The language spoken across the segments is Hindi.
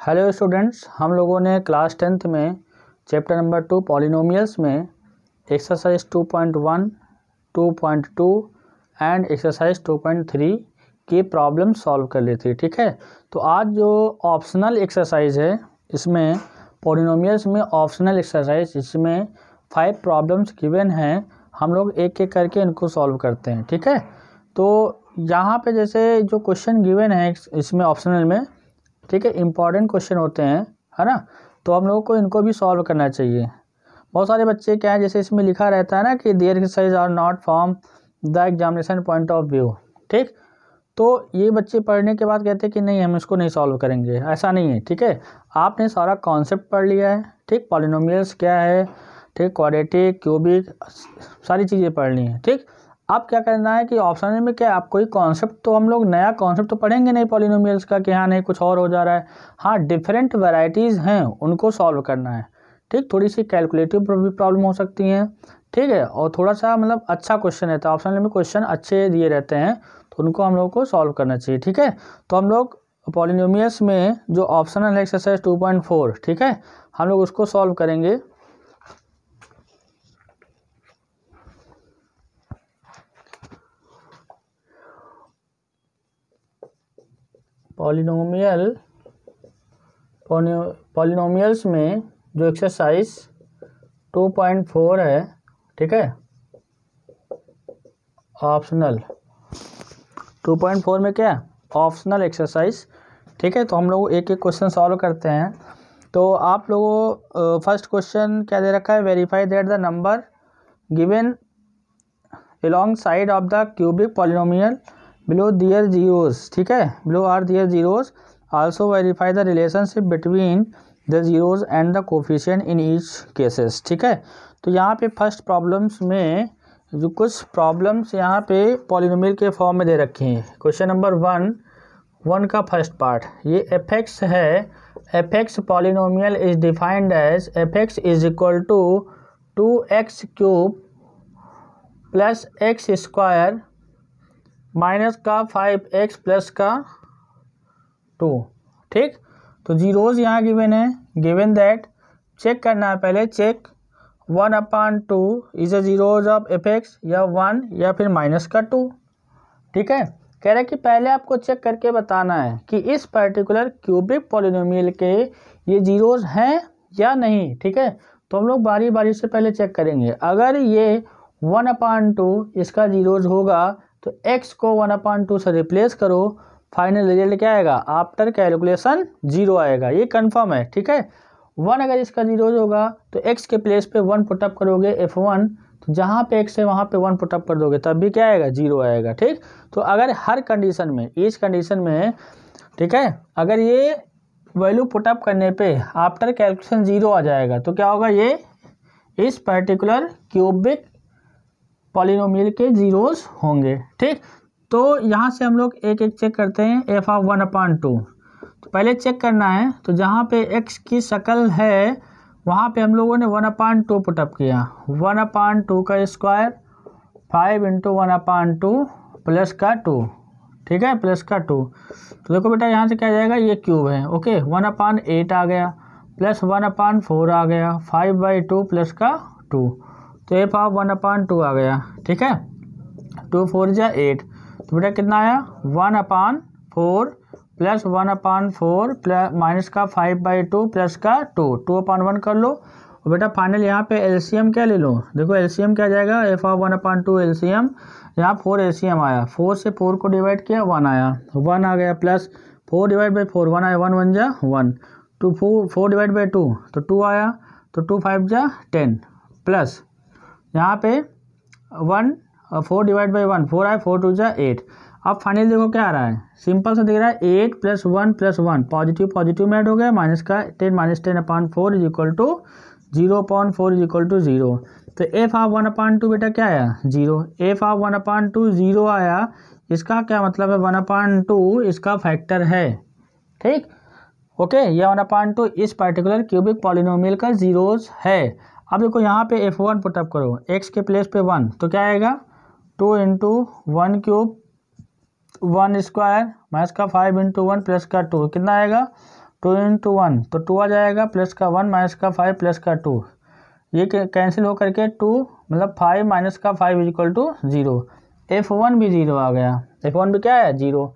हेलो स्टूडेंट्स, हम लोगों ने क्लास 10th में चैप्टर नंबर 2 पॉलिनोमियल्स में एक्सरसाइज 2.1, 2.2 एंड एक्सरसाइज 2.3 की प्रॉब्लम सॉल्व कर ली थी। ठीक है, तो आज जो ऑप्शनल एक्सरसाइज है, इसमें पॉलिनोमियल्स में ऑप्शनल एक्सरसाइज, इसमें 5 प्रॉब्लम्स गिवन हैं। हम लोग एक एक करके इनको सॉल्व करते हैं। ठीक है, तो यहाँ पे जैसे जो क्वेश्चन गिवन है इसमें ऑप्शनल में, ठीक है, इंपॉर्टेंट क्वेश्चन होते हैं, है ना, तो हम लोगों को इनको भी सॉल्व करना चाहिए। बहुत सारे बच्चे क्या है, जैसे इसमें लिखा रहता है ना कि there exercise are not from the examination point of view. ठीक, तो ये बच्चे पढ़ने के बाद कहते हैं कि नहीं, हम इसको नहीं सॉल्व करेंगे। ऐसा नहीं है। ठीक है, आपने सारा कॉन्सेप्ट पढ़ लिया है। ठीक, पॉलिनोमियल्स क्या है, ठीक, क्वाड्रेटिक, क्यूबिक, सारी चीज़ें पढ़ ली हैं। ठीक, अब क्या करना है कि ऑप्शन में क्या, आप कोई कॉन्सेप्ट, तो हम लोग नया कॉन्सेप्ट तो पढ़ेंगे नहीं पॉलिनोमियल्स का कि हाँ नहीं कुछ और हो जा रहा है। हाँ, डिफरेंट वैरायटीज़ हैं, उनको सॉल्व करना है। ठीक, थोड़ी सी कैलकुलेटिव प्रॉब्लम हो सकती हैं। ठीक है, और थोड़ा सा मतलब अच्छा क्वेश्चन रहता है, ऑप्शन में क्वेश्चन अच्छे दिए रहते हैं, तो उनको हम लोग को सॉल्व करना चाहिए। ठीक है, तो हम लोग पॉलिनोमियल्स में जो ऑप्शनल है एक्सरसाइज 2.4, ठीक है, हम लोग उसको सॉल्व करेंगे। पॉलिनोमियल्स में जो एक्सरसाइज 2.4 है, ठीक है, ऑप्शनल 2.4 में क्या, ऑप्शनल एक्सरसाइज। ठीक है, तो हम लोग एक एक क्वेश्चन सॉल्व करते हैं। तो आप लोगों फर्स्ट क्वेश्चन क्या दे रखा है, verify that the number given along side of the cubic polynomial below their zeros, ठीक है, below are their zeros, also verify the relationship between the zeros and the coefficient in each cases। ठीक है, तो यहाँ पे फर्स्ट प्रॉब्लम्स में जो कुछ प्रॉब्लम्स यहाँ पे पॉलिनोमियल के फॉर्म में दे रखी हैं। क्वेश्चन नंबर 1 का फर्स्ट पार्ट, ये एफ एक्स है। F x polynomial is defined as f x is equal to 2x cube plus x square minus का 5x प्लस का 2। ठीक, तो जीरोज़ यहाँ गिवन है। गिवन दैट चेक करना है, पहले check 1/2 is a zeros of f x, या 1 या फिर माइनस का 2। ठीक है, कह रहा है कि पहले आपको चेक करके बताना है कि इस पर्टिकुलर क्यूबिक पॉलिनोमियल के ये जीरोज़ हैं या नहीं। ठीक है, तो हम लोग बारी बारी से पहले चेक करेंगे। अगर ये 1/2 इसका जीरोज़ होगा तो x को 1/2 से रिप्लेस करो, फाइनल रिजल्ट क्या आएगा, आफ्टर कैलकुलेशन 0 आएगा, ये कंफर्म है। ठीक है, 1 अगर इसका जीरो होगा तो x के प्लेस पे 1 पुटअप करोगे, f1, तो जहाँ पे x है वहाँ पे 1 पुटअप कर दोगे, तब भी क्या आएगा, 0 आएगा। ठीक, तो अगर हर कंडीशन में, इस कंडीशन में, ठीक है, अगर ये वैल्यू पुटअप करने पे आफ्टर कैलकुलेशन 0 आ जाएगा तो क्या होगा, ये इस पर्टिकुलर क्यूबिक पॉलिनोमियल के जीरोस होंगे। ठीक, तो यहाँ से हम लोग एक एक चेक करते हैं। एफ ऑफ 1/2, तो पहले चेक करना है, तो जहाँ पे x की शक्ल है वहाँ पे हम लोगों ने 1/2 पुटअप किया। 1/2 का स्क्वायर 5 × 1/2 प्लस का 2। ठीक है, प्लस का 2, तो देखो बेटा यहाँ से क्या जाएगा, ये क्यूब है। ओके, 1/8 आ गया, प्लस 1/4 आ गया, 5/2 प्लस का 2, तो एफ ऑफ 1/2 आ गया। ठीक है, 2 4 जा 8, तो बेटा कितना आया, 1/4 प्लस 1/4 प्लस माइनस का 5/2 प्लस का 2, 2/1 कर लो। और बेटा फाइनल यहाँ पे एलसीएम क्या ले लो, देखो एलसीएम क्या जाएगा, एफ ऑफ 1/2 एलसीएम, यहाँ 4 एलसीएम आया, 4 से 4 को डिवाइड किया, 1 आया, 1 आ गया, प्लस 4 डिवाइड बाई 4, 1 आया, 1 1 जा 1, 2 4 डिवाइड बाई 2, तो 2 आया, तो 2 5 जा 10, प्लस यहाँ पे 1 4 डिवाइड बाई 1, 4 आया, 4 2 जा 8। अब फाइनल देखो क्या आ रहा है, सिंपल सा दिख रहा है, 8 + 1 + 1, पॉजिटिव में ऐड हो गया, माइनस का 10 - 10/4 is equal to 0/4 is equal to 0। तो एफ ऑफ 1/2 बेटा क्या आया, 0। एफ ऑफ 1/2 0 आया, इसका क्या मतलब है, 1/2 इसका फैक्टर है। ठीक, ओके, यह 1/2 इस पर्टिकुलर क्यूबिक पॉलिनोमियल का जीरोज है। अब देखो यहाँ पे f1 पुटअप करो, x के प्लेस पे 1, तो क्या आएगा, 2 × 1 क्यूब 1 स्क्वायर माइनस का 5 × 1 प्लस का 2, कितना आएगा, 2 इंटू 1 तो 2 आ जाएगा, प्लस का 1 माइनस का 5 प्लस का 2, ये कैंसिल हो करके 2 मतलब 5 माइनस का 5 इक्वल टू 0। F1 भी 0 आ गया, F1 भी क्या है 0।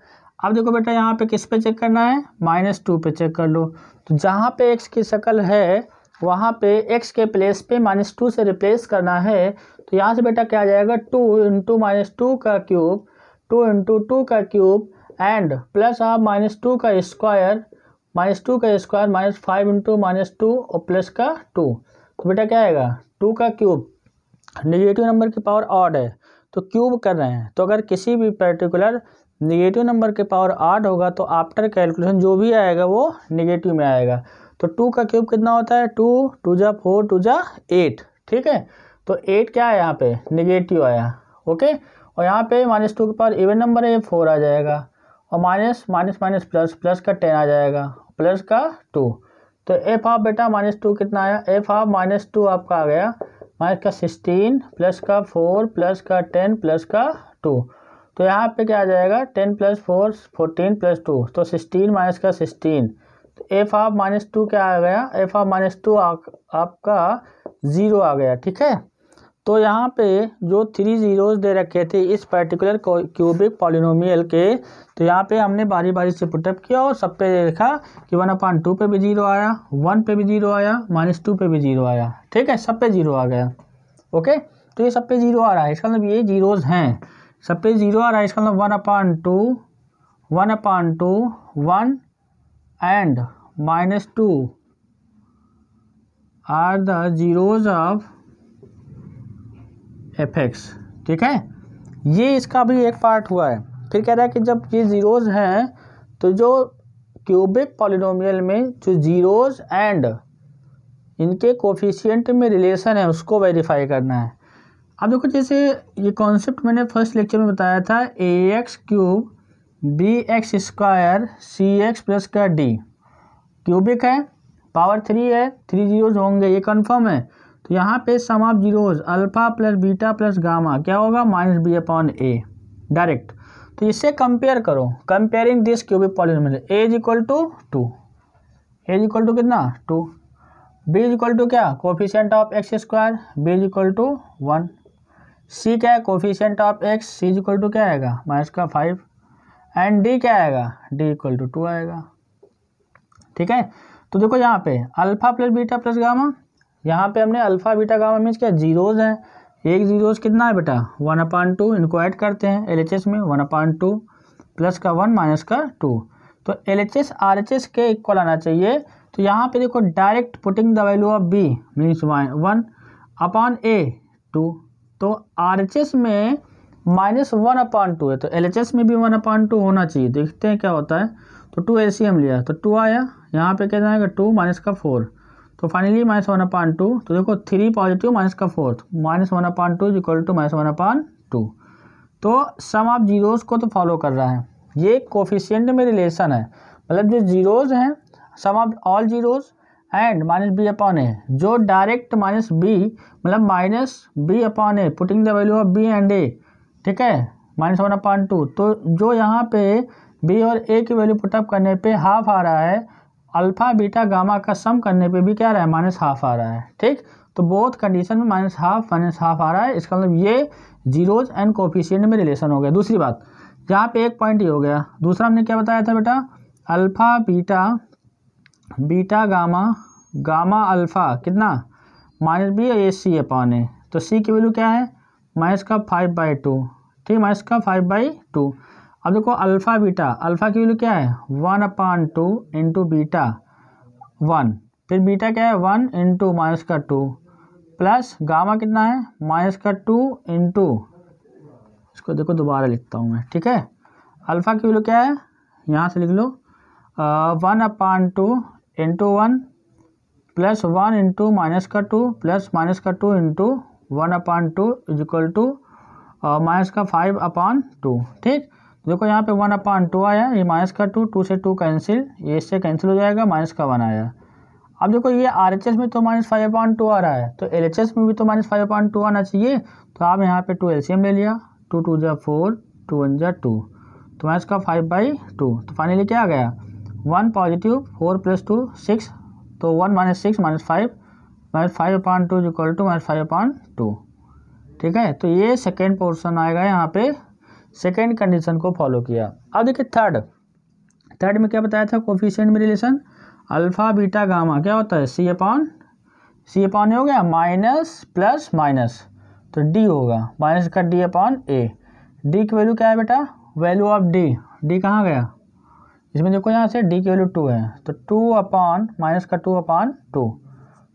अब देखो बेटा यहाँ पे किस पे चेक करना है, -2 पे चेक कर लो। तो जहाँ पे x की शक्ल है वहाँ पे x के प्लेस पे -2 से रिप्लेस करना है। तो यहाँ से बेटा क्या आ जाएगा, 2 इंटू -2 का क्यूब, 2 इंटू 2 का क्यूब एंड प्लस आप -2 का स्क्वायर, -2 का स्क्वायर माइनस 5 इंटू -2 और प्लस का 2। तो बेटा क्या आएगा, 2 का क्यूब, नेगेटिव नंबर की पावर ऑड है तो क्यूब कर रहे हैं, तो अगर किसी भी पर्टिकुलर नेगेटिव नंबर के पावर 8 होगा तो आफ्टर कैलकुलेशन जो भी आएगा वो नेगेटिव में आएगा। तो 2 का क्यूब कितना होता है, 2 2 जा 4 2 जा 8, ठीक है। तो 8 क्या है यहाँ पे नेगेटिव आया, ओके। और यहाँ पे -2 के पावर इवन नंबर है 4 आ जाएगा, और minus minus minus plus, plus का 10 आ जाएगा, प्लस का 2। तो एफ ऑफ बेटा -2 कितना आया, एफ ऑफ -2 आपका आ गया माइनस का 16 प्लस का 4 प्लस का 10 प्लस का 2। तो यहाँ पे क्या आ जाएगा, 10 प्लस 4 14 प्लस 2 तो 16 माइनस का 16। तो एफ ऑफ -2 क्या आ गया, एफ ऑफ -2 आपका 0 आ गया, ठीक है। तो यहाँ पे जो 3 जीरोज दे रखे थे इस पर्टिकुलर क्यूबिक पॉलिनोमियल के, तो यहाँ पे हमने बारी बारी से पुटअप किया और सब पे देखा कि 1/2 पे भी 0 आया, 1 पे भी 0 आया, -2 पे भी 0 आया, ठीक है, सब पे 0 आ गया, ओके। तो ये सब पे 0 आ रहा है, इसका मतलब ये जीरोज हैं, सब पे 0 आ रहा है, इसका मतलब 1/2 1 and -2 are the zeros of fx, ठीक है। ये इसका भी एक पार्ट हुआ है। फिर कह रहा है कि जब ये जीरोज हैं तो जो क्यूबिक पॉलिनोमियल में जो जीरोज एंड इनके कोफिशिएंट में रिलेशन है उसको वेरीफाई करना है। अब देखो जैसे ये कॉन्सेप्ट मैंने फर्स्ट लेक्चर में बताया था, ax³ bx² cx प्लस का d क्यूबिक है, पावर 3 है, 3 जीरोज होंगे, ये कन्फर्म है। तो यहाँ पे sum of zeros alpha plus beta plus gamma क्या होगा, -b/a डायरेक्ट। तो इससे कंपेयर करो, comparing this cubic polynomial, a equal to 2, a equal to कितना 2, b इक्वल टू क्या coefficient of x², b equal to 1, c क्या है coefficient of x, c equal to क्या आएगा -5 एंड d क्या आएगा, d इक्वल टू 2 आएगा, ठीक है। तो देखो यहाँ पे alpha plus beta plus gamma, यहाँ पे हमने अल्फा बीटा गामा मीन्स क्या जीरोज हैं, एक जीरोज कितना है बेटा 1/2, इनको ऐड करते हैं LHS में 1/2 प्लस का 1 माइनस का 2। तो LHS RHS के इक्वल आना चाहिए। तो यहाँ पे देखो direct putting the value of b means 1/a 2, तो RHS में -1/2 है तो LHS में भी 1/2 होना चाहिए, देखते हैं क्या होता है। तो 2 LCM लिया तो 2 आया, यहाँ पे क्या आएगा 2 माइनस का 4, तो फाइनली -1/2। तो देखो 3 पॉजिटिव माइनस का 4, -1/2 इक्वल टू -1/2। तो सम ऑफ जीरोज को तो फॉलो कर रहा है, ये कोफिशिएंट में रिलेशन है, मतलब जो जीरोज हैं sum of all zeros and -b/a, जो डायरेक्ट -b मतलब -b/a putting the value of b and a, ठीक है, -1/2। तो जो यहाँ पे b और a की वैल्यू पुटअप करने पे हाफ आ रहा है, अल्फा बीटा गामा का सम करने पे भी क्या आ रहा है -1/2 आ रहा है, ठीक। तो बोथ कंडीशन में -1/2 आ रहा है, इसका मतलब ये जीरोज एंड कोफिशिएंट में रिलेशन हो गया। दूसरी बात यहाँ पे एक पॉइंट ही हो गया, दूसरा हमने क्या बताया था बेटा, alpha beta beta gamma gamma alpha कितना -b और c/a, तो c की वैल्यू क्या है -5/2, ठीक, -5/2। अब देखो अल्फा बीटा, अल्फा की वैल्यू क्या है 1/2 इंटू बीटा 1, फिर बीटा क्या है 1 इंटू -2 प्लस गामा कितना है -2 इंटू, इसको देखो दोबारा लिखता हूँ मैं, ठीक है। अल्फा की वैल्यू क्या है यहाँ से लिख लो 1/2 into 1 plus 1 into -2 plus -2 into 1/2 is equal to -5/2, ठीक। देखो यहाँ पे 1/2 आया, ये -2, 2 से 2 कैंसिल, ये इससे कैंसिल हो जाएगा, -1 आया। अब देखो ये RHS में तो -5/2 आ रहा है, तो LHS में भी तो -5/2 आना चाहिए। तो आप यहाँ पे 2 LCM ले लिया, 2 2 जा 4, 2 1 जा 2, तो -5/2। तो फाइनली क्या आ गया 1 पॉजिटिव 4 + 2 6, तो 1 - 6 - 5 -5/2 = -5/2। ठीक है, तो ये सेकेंड पोर्शन आएगा। यहाँ पे सेकेंड कंडीशन को फॉलो किया। अब देखिए थर्ड में क्या बताया था, कोफिशिएंट में रिलेशन अल्फा बीटा गामा क्या होता है, C/A हो गया, माइनस प्लस माइनस, तो D होगा माइनस का D/A। D की वैल्यू क्या है बेटा, वैल्यू ऑफ D कहाँ गया, इसमें देखो यहाँ से D की वैल्यू 2 है, तो 2 माइनस का 2/2,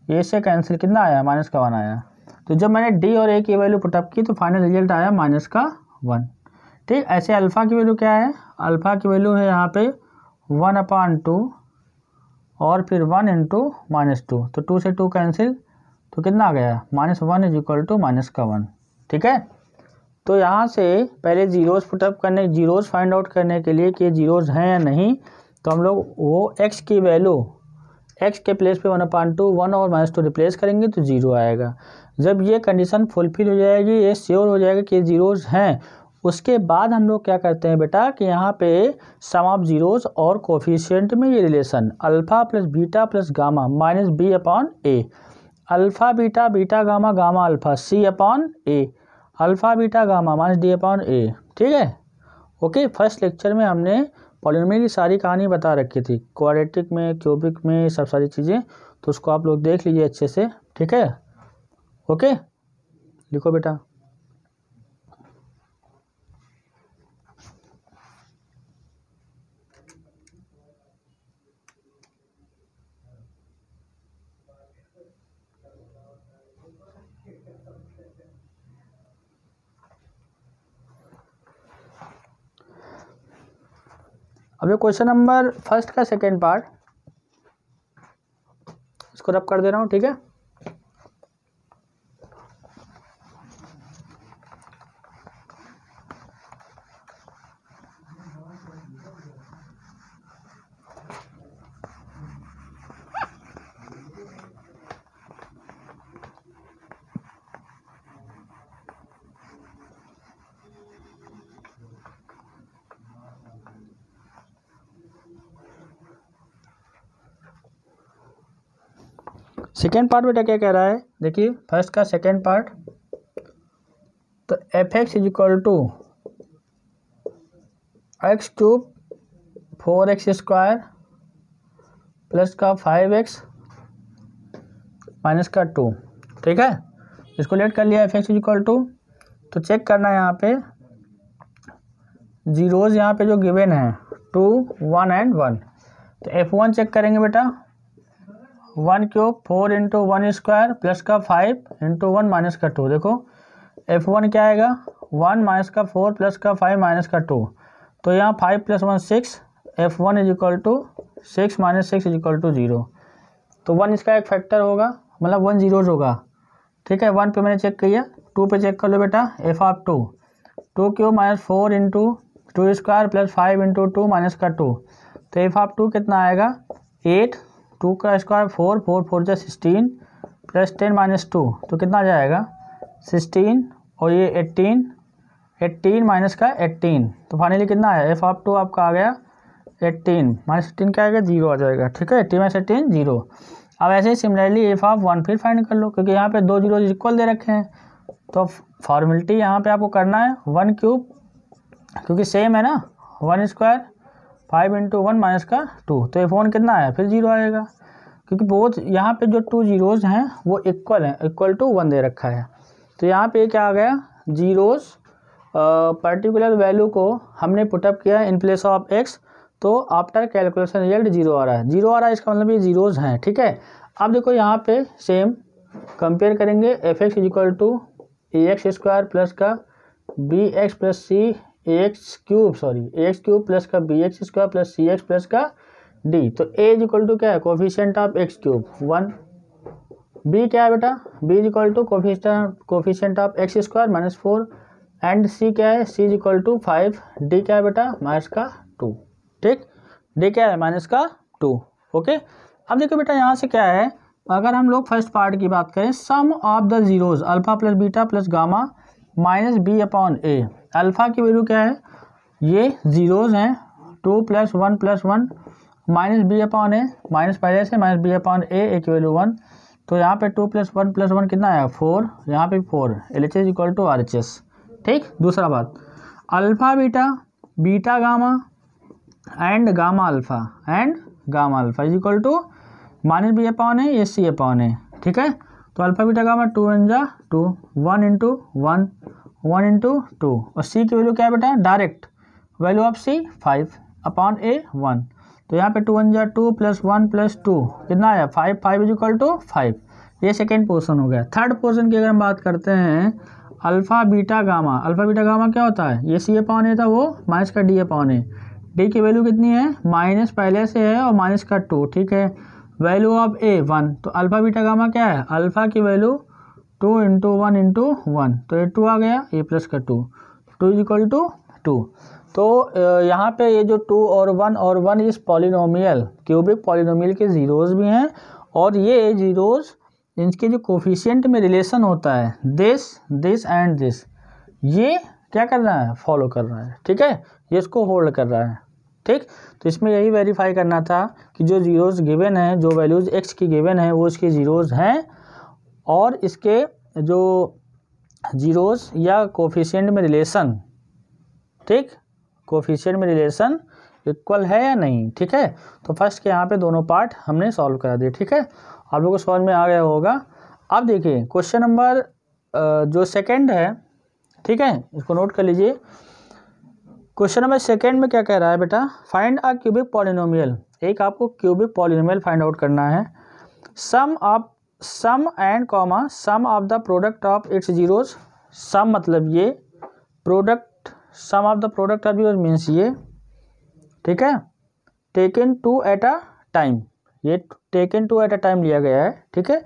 ये से कैंसिल कितना आया, -1 आया। तो जब मैंने D और A की वैल्यू पुटअप की तो फाइनल रिजल्ट आया -1। ठीक, ऐसे अल्फ़ा की वैल्यू क्या है, अल्फ़ा की वैल्यू है यहाँ पे 1/2 और फिर 1 × -2, तो 2 से 2 कैंसिल, तो कितना आ गया, -1 = -1। ठीक है, तो यहाँ से पहले जीरोज़ पुटअप करने, जीरोज़ फाइंड आउट करने के लिए कि जीरोज़ हैं या नहीं, तो हम लोग वो x की वैल्यू x के प्लेस पे 1/2 1 और -2 रिप्लेस करेंगे तो 0 आएगा। जब ये कंडीशन फुलफिल हो जाएगी, ये श्योर हो जाएगा कि जीरोज़ हैं, उसके बाद हम लोग क्या करते हैं बेटा कि यहाँ पे सम ऑफ जीरोज़ और कोफिशिएंट में ये relation alpha plus beta plus gamma -B/A, alpha beta beta gamma gamma alpha C/A, alpha beta gamma -D/A। ठीक है, ओके। फर्स्ट लेक्चर में हमने पॉलिनोमियल की सारी कहानी बता रखी थी, क्वाड्रेटिक में, क्यूबिक में, सब सारी चीज़ें, तो उसको आप लोग देख लीजिए अच्छे से। ठीक है, ओके, लिखो बेटा। अब ये क्वेश्चन नंबर फर्स्ट का सेकेंड पार्ट, इसको रब कर दे रहा हूँ। ठीक है, सेकेंड पार्ट बेटा क्या कह रहा है, देखिए फर्स्ट का सेकेंड पार्ट, तो f(x) = x³ 4x² प्लस का 5x माइनस का 2। ठीक है, इसको लेट कर लिया f(x) = तो चेक करना है यहाँ पे जीरोज़, यहाँ पे जो गिवन है 2 1 एंड 1, तो f1 चेक करेंगे बेटा, 1³ 4 × 1² प्लस का 5 × 1 माइनस का 2। देखो f1 क्या आएगा, 1 माइनस का 4 प्लस का 5 माइनस का 2, तो यहाँ 5 + 1 6, f1 = 6 - 6 = 0, तो 1 इसका एक फैक्टर होगा, मतलब 1 जीरोज़ होगा। ठीक है, 1 पे मैंने चेक किया, 2 पे चेक कर लो बेटा, f(2) 2³ -4 × 2² प्लस 5 × 2 माइनस का 2, तो f(2) कितना आएगा, 8, 2 का स्क्वायर 4, 4 4 जा 16 प्लस 10 - 2, तो कितना जाएगा 16, और ये 18 माइनस का 18, तो फाइनली कितना आया, f(2) आपका आ गया 18 - 18 क्या आएगा, 0 आ जाएगा। ठीक है, 18 - 18 0। अब ऐसे ही सिमिलरली f(1) फिर फाइंड कर लो, क्योंकि यहाँ पे 2 जीरो इक्वल दे रखे हैं, तो फॉर्मेलिटी यहाँ पे आपको करना है 1³, क्योंकि सेम है ना, 1² 5 × 1 माइनस का 2, तो f1 कितना आया, फिर 0 आएगा, क्योंकि बोथ यहाँ पे जो 2 जीरोज़ हैं वो इक्वल हैं, इक्वल टू 1 दे रखा है, तो यहाँ पे क्या आ गया, जीरोज़ पर्टिकुलर वैल्यू को हमने पुटअप किया इन प्लेस ऑफ x, तो आफ्टर कैलकुलेशन रिजल्ट 0 आ रहा है, 0 आ रहा है, इसका मतलब ये जीरोज़ हैं। ठीक है, अब देखो यहाँ पे सेम कंपेयर करेंगे, f(x) = ax² प्लस का bx plus c ax³ plus का bx² प्लस cx प्लस का d, तो a = क्या है, कोफिशिएंट ऑफ x³ 1, b क्या है बेटा, b = coefficient of x² -4, and c क्या है, c = 5, d क्या है बेटा, -2। ठीक, d क्या है, -2। ओके, अब देखो बेटा यहाँ से क्या है, अगर हम लोग फर्स्ट पार्ट की बात करें, sum of the zeros alpha plus beta plus gamma -B/A, alpha की वैल्यू क्या है, ये जीरोज़ हैं 2 + 1 + 1 माइनस बी अपॉन ए, माइनस पहले से माइनस बी अपॉन ए की वैल्यू 1, तो यहाँ पे 2 + 1 + 1 कितना आया 4, यहाँ पे 4, LHS इक्वल टू RHS। ठीक, दूसरा बात, alpha beta, beta gamma and gamma alpha is equal to minus b upon a c upon a. ठीक है, तो अल्फा बीटा गामा 2 × 2, 1 × 1, 1 × 2, और सी की वैल्यू क्या है बेटा, direct value of c 5 upon a 1, तो यहाँ पे 2 × 2 + 1 + 2 कितना आया 5, 5 इज इक्वल टू 5। ये सेकेंड पोर्शन हो गया। थर्ड पोर्शन की अगर हम बात करते हैं, अल्फा बीटा गामा क्या होता है, ये सी अपॉन ए था वो माइनस का डी अपॉन ए, डी की वैल्यू कितनी है, माइनस पहले से है और माइनस का 2। ठीक है, वैल्यू ऑफ ए 1, तो अल्फा बीटा गामा क्या है, अल्फा की वैल्यू 2 × 1 × 1, तो ये 2 आ गया, ए प्लस का 2 इज इक्वल टू 2। तो यहाँ पे ये जो 2 और 1 इस पॉलिनोमियल, क्यूबिक पॉलिनोमियल के जीरोज़ भी हैं, और ये जीरोज़ इनके जो कोफिशिएंट में रिलेशन होता है दिस एंड दिस, ये क्या कर रहा है, फॉलो कर रहा है। ठीक है, ये इसको होल्ड कर रहा है। ठीक, तो इसमें यही वेरीफाई करना था कि जो जीरोज़ गिवन है, जो वैल्यूज़ एक्स की गिवन है वो इसके जीरोज़ हैं, और इसके जो जीरोज़ या कोफिशिएंट में रिलेशन, ठीक, कोफिशिएंट में रिलेशन इक्वल है या नहीं। ठीक है, तो फर्स्ट के यहाँ पे दोनों पार्ट हमने सॉल्व करा दिए। ठीक है, आप लोगों को समझ में आ गया होगा। अब देखिए क्वेश्चन नंबर जो सेकंड है, ठीक है, इसको नोट कर लीजिए। क्वेश्चन नंबर सेकंड में क्या कह रहा है बेटा, फाइंड अ क्यूबिक पॉलिनोमियल, एक आपको क्यूबिक पॉलिनोमियल फाइंड आउट करना है। Sum of the product of its zeros, sum मतलब ये product, sum of the product of zeros means ये, ठीक है, टेकन 2 एट अ टाइम, ये टेकन 2 एट अ टाइम लिया गया है। ठीक है,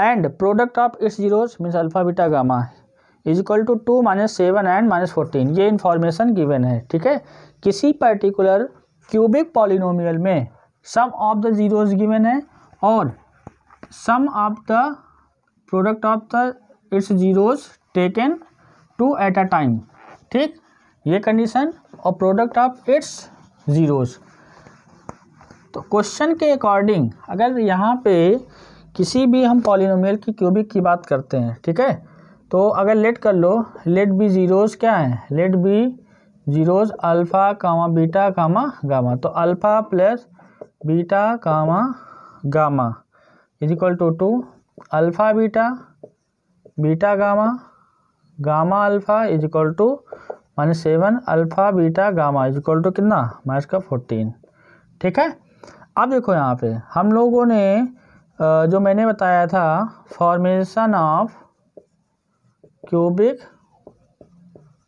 and product of its zeros means alpha beta gamma is equal to 2 - 7 and -14, ये इन्फॉर्मेशन गिवन है। ठीक है, किसी पर्टिकुलर क्यूबिक पॉलिनोमियल में sum of the zeros given है और sum of the product of the its zeros taken 2 at a time. ठीक, ये कंडीशन, और प्रोडक्ट ऑफ इट्स जीरोज। तो क्वेश्चन के अकॉर्डिंग अगर यहाँ पे किसी भी हम पॉलिनोमियल की क्यूबिक की बात करते हैं, ठीक है, तो अगर लेट कर लो, लेट बी जीरोज क्या है, let be zeros alpha comma beta comma gamma, तो alpha plus beta comma gamma is equal to 2, alpha beta beta gamma gamma alpha is equal to -7, alpha beta gamma is equal to कितना -14। ठीक है, अब देखो यहाँ पे हम लोगों ने जो मैंने बताया था फॉर्मेशन ऑफ क्यूबिक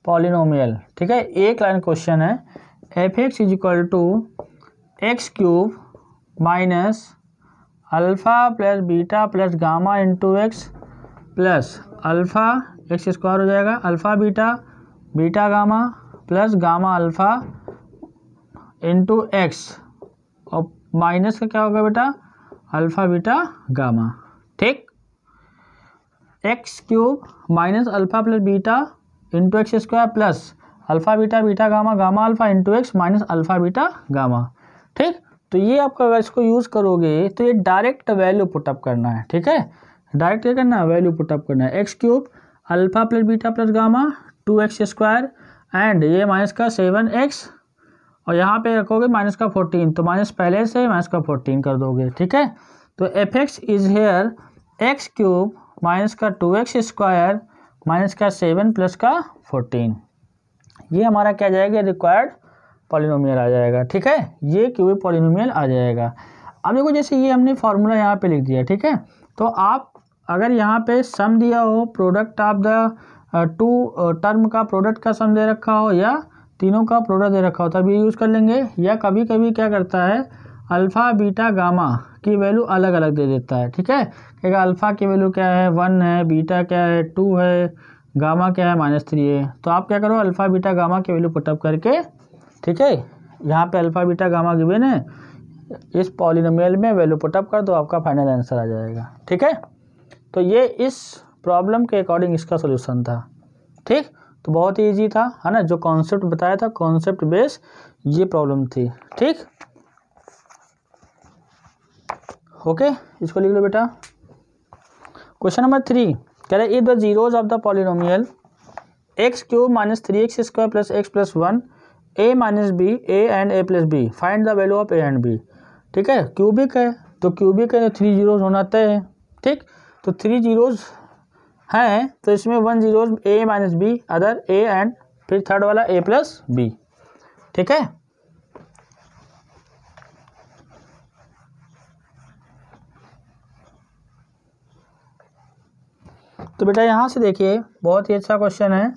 पॉलिनोमियल, ठीक है, एक लाइन क्वेश्चन है, f(x) is equal to x³ minus alpha plus beta plus gamma into x plus alpha x² हो जाएगा, alpha beta beta gamma plus gamma alpha into x, और माइनस का क्या होगा बेटा, अल्फ़ा बीटा गामा। ठीक, x³ minus alpha plus beta into x² plus alpha beta beta gamma gamma alpha into x minus alpha beta gamma. ठीक, तो ये आपका अगर इसको यूज़ करोगे तो ये डायरेक्ट वैल्यू पुटअप करना है। ठीक है, डायरेक्ट क्या करना है, वैल्यू पुटअप करना है। x³ alpha plus beta plus gamma 2x² and ये माइनस का 7x, और यहाँ पे रखोगे माइनस का 14, तो माइनस पहले से माइनस का 14 कर दोगे। ठीक है, तो f(x) is here x³ minus का 2x² माइनस का 7 प्लस का 14, ये हमारा क्या जाएगा, रिक्वायर्ड पॉलिनोमियल आ जाएगा। ठीक है, ये क्यूबिक पॉलिनोमियल आ जाएगा। अब देखो जैसे ये हमने फार्मूला यहाँ पे लिख दिया, ठीक है, तो आप अगर यहाँ पे सम दिया हो, प्रोडक्ट ऑफ द 2 टर्म का प्रोडक्ट का सम दे रखा हो या तीनों का प्रोडक्ट दे रखा हो, तब ये यूज़ कर लेंगे। या कभी कभी क्या करता है, अल्फ़ा बीटा गामा की वैल्यू अलग अलग दे देता है। ठीक है, क्योंकि अल्फ़ा की वैल्यू क्या है 1 है, बीटा क्या है 2 है, गामा क्या है -3 है, तो आप क्या करो, अल्फ़ा बीटा गामा की वैल्यू पुटअप करके, ठीक है, यहाँ पे अल्फ़ा बीटा गामा गिवन है, इस पॉलिनोमियल में वैल्यू पुटअप कर दो, आपका फाइनल आंसर आ जाएगा। ठीक है, तो ये इस प्रॉब्लम के अकॉर्डिंग इसका सोल्यूशन था। ठीक, तो बहुत ही ईजी था, है ना, जो कॉन्सेप्ट बताया था, कॉन्सेप्ट बेस ये प्रॉब्लम थी। ठीक, ओके, इसको लिख लो बेटा। क्वेश्चन नंबर 3 कह रहे if the zeros of the polynomial x cube minus 3x square plus x plus 1 a minus b a and a plus b find the value of a and b। ठीक है, क्यूबिक है तो क्यूबिक है तो 3 जीरोज होना तय है। ठीक, तो 3 जीरोज हैं तो इसमें 1 zeros a minus b, other a and फिर थर्ड वाला a प्लस बी। ठीक है, तो बेटा यहाँ से देखिए बहुत ही अच्छा क्वेश्चन है।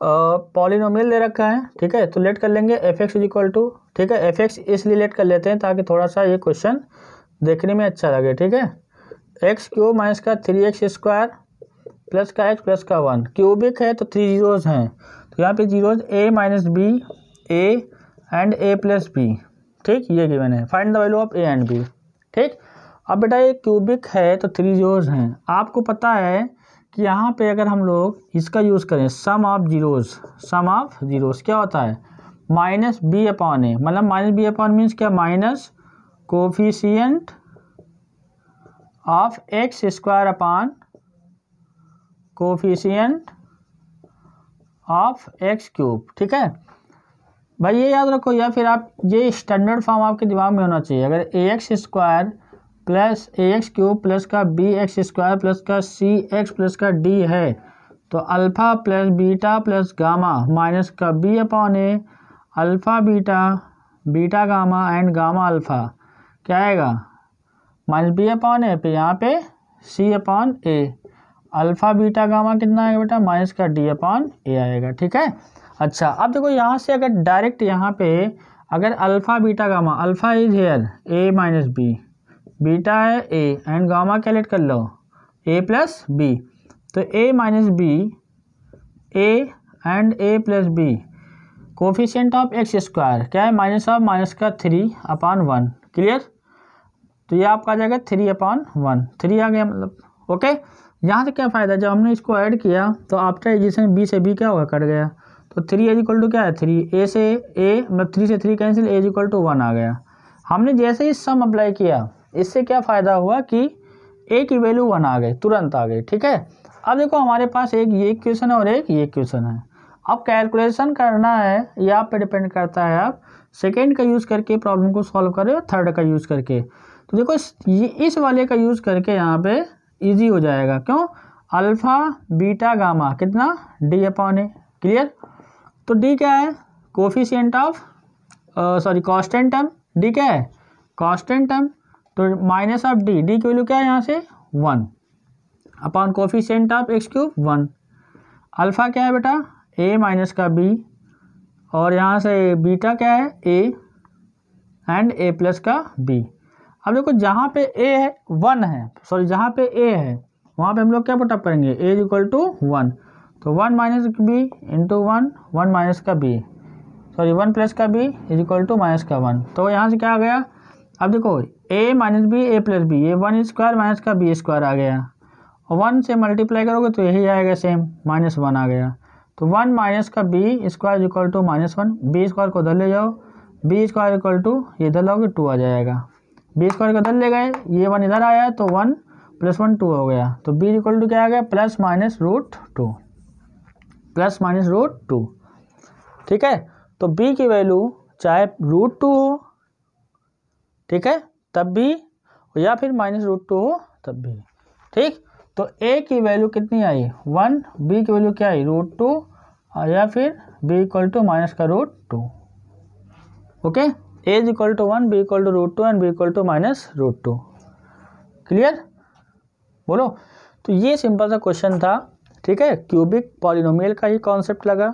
पॉलिनोमियल दे रखा है। ठीक है, तो लेट कर लेंगे एफ एक्स इक्वल टू, ठीक है, एफ एक्स इसलिए लेट कर लेते हैं ताकि थोड़ा सा ये क्वेश्चन देखने में अच्छा लगे। ठीक है, एक्स क्यूब माइनस का 3x स्क्वायर प्लस का x प्लस का 1 क्यूबिक है तो 3 जीरोज हैं तो यहाँ पे zeros a minus b a and a plus b. ठीक, ये गिवन है, find the value of a and b। ठीक, अब बेटा ये क्यूबिक है तो 3 जीरोज हैं। आपको पता है कि यहाँ पे अगर हम लोग इसका यूज़ करें सम ऑफ जीरोज क्या होता है माइनस बी अपॉन ए, मतलब माइनस बी अपॉन मीन्स क्या, minus coefficient of x square upon coefficient of x cube. ठीक है भाई, ये याद रखो, या फिर आप ये स्टैंडर्ड फॉर्म आपके दिमाग में होना चाहिए। अगर a x square plus a x cube plus का बी एक्स स्क्वायर प्लस का सी एक्स प्लस का डी है तो alpha plus beta plus gamma minus का b upon a alpha beta beta gamma and gamma alpha क्या आएगा माइनस बी अपॉन ए पे यहाँ पे c upon a alpha beta gamma कितना आएगा बेटा माइनस का डी अपॉन ए आएगा। ठीक है, अच्छा अब देखो यहाँ से अगर डायरेक्ट यहाँ पे अगर alpha beta gamma, alpha is here a minus b, beta है ए एंड गामा कैलकुलेट कर लो ए प्लस बी, तो a minus b a and a plus b coefficient of x square क्या है माइनस ऑफ माइनस का 3 अपॉन 1। क्लियर, तो ये आपका आ जाएगा 3 अपॉन 1, 3 आ गया मतलब। ओके, यहाँ से क्या फ़ायदा, जब हमने इसको ऐड किया तो आफ्टर एडिशन बी से बी क्या होगा कट गया, तो 3 इज इक्वल टू क्या है 3, ए से ए मतलब 3 से 3 cancel, a is equal to 1 आ गया। हमने जैसे ही सम अप्लाई किया इससे क्या फ़ायदा हुआ कि ए की वैल्यू 1 आ गई, तुरंत आ गई। ठीक है, अब देखो हमारे पास एक ये इक्वेशन है और एक ये इक्वेशन है। अब कैलकुलेशन करना है ये आप पे डिपेंड करता है, आप सेकेंड का यूज़ करके प्रॉब्लम को सॉल्व करें और थर्ड का यूज़ करके। तो देखो इस वाले का यूज़ करके यहाँ पे इजी हो जाएगा। क्यों, अल्फ़ा बीटा गामा कितना डी अपॉन ए। क्लियर, तो डी क्या है coefficient of constant term, D क्या है कांस्टेंट टर्म, तो माइनस ऑफ डी, डी की वैल्यू क्या है यहाँ से 1 upon coefficient of x cube 1। Alpha क्या है बेटा ए माइनस का बी और यहाँ से बीटा क्या है ए एंड ए प्लस का बी। अब देखो जहाँ पे ए है 1 है, सॉरी जहाँ पे ए है वहाँ पे हम लोग क्या पुटअप करेंगे ए इज इक्वल टू 1, तो 1 माइनस बी इंटू 1 माइनस का बी, सॉरी 1 प्लस का b is equal to minus का 1। तो यहाँ से क्या आ गया, अब देखो ए माइनस बी ए प्लस बी, ये 1 स्क्वायर माइनस का बी स्क्वायर आ गया और 1 से मल्टीप्लाई करोगे तो यही आएगा सेम -1 आ गया। तो 1 माइनस का b square equal to -1, b square को उधर ले जाओ, बी स्क्वायर इक्वल टू ये इधर लाओगे 2 आ जाएगा, बी स्क्वायर को उधर ले गए ये 1 इधर आया तो 1 + 1 2 हो गया, तो बी इक्वल टू क्या आ गया +-√2, +-√2। ठीक है, तो बी की वैल्यू चाहे √2 हो ठीक है तब भी, या फिर -√2 हो तब भी। ठीक, तो ए की वैल्यू कितनी आई 1, बी की वैल्यू क्या आई √2 या फिर b equal to -√2। Okay, a is equal to 1, b equal to √2 and b equal to -√2। Clear, बोलो। तो ये सिंपल सा क्वेश्चन था। ठीक है, क्यूबिक पॉलिनोमियल का ही कॉन्सेप्ट लगा,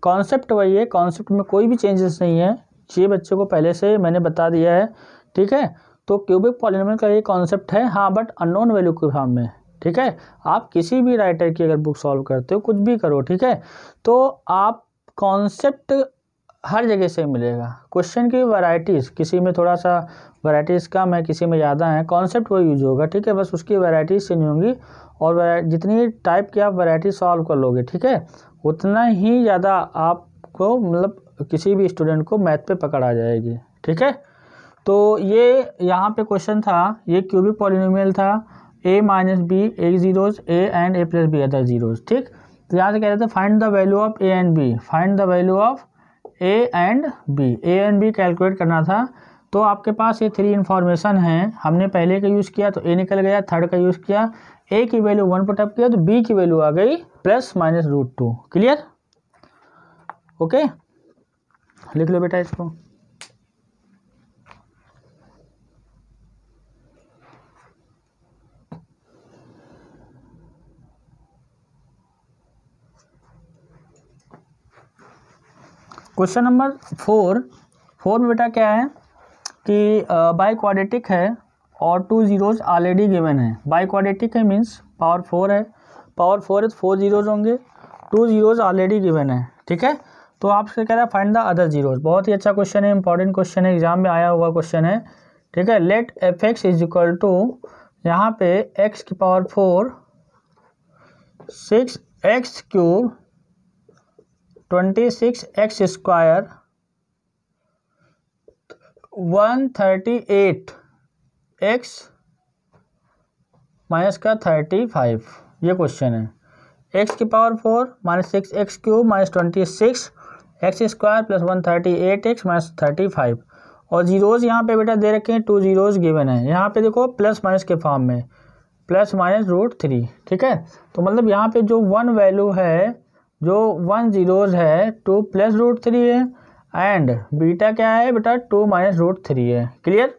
कॉन्सेप्ट वही है, कॉन्सेप्ट में कोई भी चेंजेस नहीं है, ये बच्चों को पहले से मैंने बता दिया है। ठीक है, तो क्यूबिक पॉलिनोमियल का ये कॉन्सेप्ट है, हाँ बट अननोन वैल्यू के फॉर्म में। ठीक है, आप किसी भी राइटर की अगर बुक सॉल्व करते हो कुछ भी करो, ठीक है, तो आप कॉन्सेप्ट हर जगह से मिलेगा। क्वेश्चन की वैरायटीज़, किसी में थोड़ा सा वैरायटीज़ कम है, किसी में ज़्यादा है, कॉन्सेप्ट वो यूज होगा। ठीक है, बस उसकी वैरायटीज़ चेंज होंगी और जितनी टाइप की आप वैरायटी सॉल्व कर लोगे ठीक है उतना ही ज़्यादा आपको मतलब किसी भी स्टूडेंट को मैथ पे पकड़ आ जाएगी। ठीक है, तो ये यहाँ पे क्वेश्चन था, ये क्यूबिक पॉलिनोमियल था, a माइनस बी एक zeros, a and a plus B other zeros, ठीक। तो यहाँ से कह रहे थे find the value of a and b, find the value of a and b calculate करना था। तो आपके पास ये 3 इन्फॉर्मेशन है, हमने पहले का यूज़ किया तो a निकल गया, थर्ड का यूज़ किया, a की वैल्यू 1 पुटअप किया तो b की वैल्यू आ गई +-√2। क्लियर? ओके, लिख लो बेटा इसको। क्वेश्चन नंबर 4 में बेटा क्या है कि बाई क्वाड्रेटिक है और 2 जीरोज ऑलरेडी गिवन है। बाई क्वाड्रेटिक है मीन्स पावर 4 है, पावर 4 है तो 4 जीरोज होंगे, 2 जीरोज ऑलरेडी गिवन है, ठीक है। तो आपसे कह रहा है फाइंड द अदर जीरोज। बहुत ही अच्छा क्वेश्चन है, इंपॉर्टेंट क्वेश्चन है, एग्जाम में आया हुआ क्वेश्चन है, ठीक है। Let f x is equal to, यहाँ पे x की power 4 6x cube 26x square 138x minus का 35, ये क्वेश्चन है। x की power 4 minus 6x cube minus 26x square plus 138x minus 35, और जीरोज यहाँ पे बेटा दे रखे हैं, 2 जीरोज गिवन है। यहाँ पे देखो प्लस माइनस के फॉर्म में +-√3, ठीक है। तो मतलब यहाँ पे जो 1 वैल्यू है, जो 1 जीरोज है 2 +√3 है, एंड बीटा क्या है बेटा 2 -√3 है। क्लियर?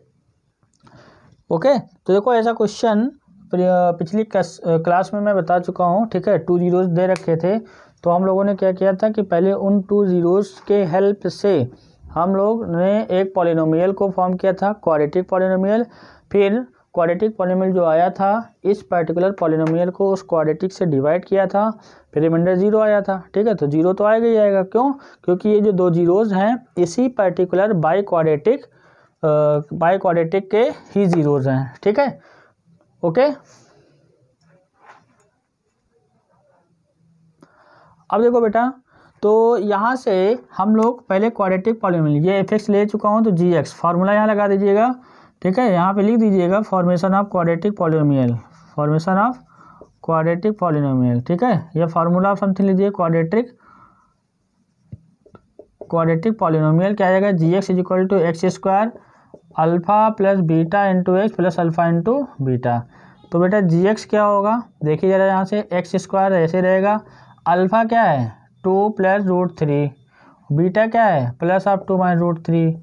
ओके, तो देखो ऐसा क्वेश्चन पिछली क्लास में मैं बता चुका हूँ, ठीक है। 2 जीरोज दे रखे थे, तो हम लोगों ने क्या किया था कि पहले उन 2 जीरोज के हेल्प से हम लोग ने एक पॉलिनोमियल को फॉर्म किया था, क्वाड्रेटिक पॉलिनोमियल। फिर क्वाड्रेटिक पॉलिनोमियल जो आया था, इस पर्टिकुलर पॉलिनोमियल को उस क्वाड्रेटिक से डिवाइड किया था, फिर रिमाइंडर 0 आया था, ठीक है। तो 0 तो आएगा ही आएगा, क्यों? क्योंकि ये जो 2 जीरोज हैं इसी पर्टिकुलर बाई क्वाड्रेटिक के ही जीरोज हैं, ठीक है। ओके, अब देखो बेटा, तो यहाँ से हम लोग पहले क्वाड्रेटिक पॉलिनोमियल, ये एफ एक्स ले चुका हूँ तो जी एक्स फार्मूला यहाँ लगा दीजिएगा, ठीक है। यहाँ पे लिख दीजिएगा formation of quadratic polynomial, formation of quadratic polynomial, ठीक है। ये फार्मूला आप समझ लीजिए, क्वाड्रेटिक पॉलिनोमियल क्या आएगा, g x is equal to x square alpha plus beta into x plus alpha into beta. तो बेटा जी एक्स क्या होगा, देखिए जरा, यहाँ से एक्स स्क्वायर ऐसे रहेगा, अल्फा क्या है 2 +√3, बीटा क्या है plus of 2 -√3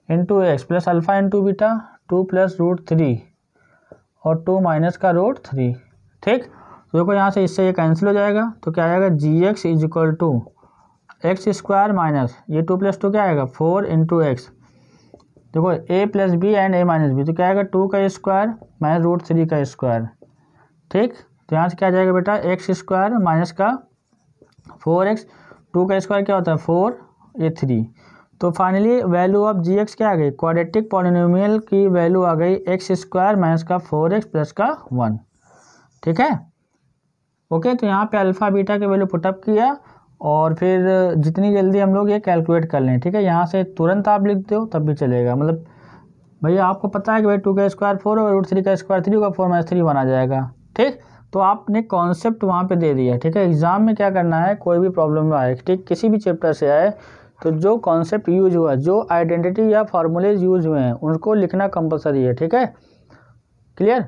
into x plus alpha into beta 2 +√3 और 2 माइनस का √3, ठीक। तो देखो यहाँ से इससे ये कैंसिल हो जाएगा, तो क्या आएगा g x is equal to x square minus ये 2 + 2 क्या आएगा 4 इंटू एक्स, देखो a plus b and a minus b, तो क्या आएगा 2 का स्क्वायर माइनस √3 का स्क्वायर, ठीक। तो यहाँ से क्या आ जाएगा बेटा एक्स स्क्वायर माइनस का 4x, 2 का स्क्वायर क्या होता है 4, ये 3। तो finally value of g x क्या आ गई, क्वाड्रेटिक पॉलिनोमियल की वैल्यू आ गई एक्स स्क्वायर माइनस का 4x प्लस का 1, ठीक है। ओके, तो यहाँ पे अल्फ़ा बीटा के वैल्यू पुटअप किया, और फिर जितनी जल्दी हम लोग ये कैलकुलेट कर लें, ठीक है। यहाँ से तुरंत आप लिख दो तब भी चलेगा, मतलब भैया आपको पता है कि भाई 2 का स्क्वायर 4 और √3 का स्क्वायर 3 होगा, 4 - 3 1 आ जाएगा, ठीक। तो आपने कॉन्सेप्ट वहाँ पे दे दिया, ठीक है। एग्जाम में क्या करना है, कोई भी प्रॉब्लम ना आए, ठीक, किसी भी चैप्टर से आए तो जो कॉन्सेप्ट यूज हुआ, जो आइडेंटिटी या फार्मूलेज यूज हुए हैं उनको लिखना कंपलसरी है, ठीक है। क्लियर?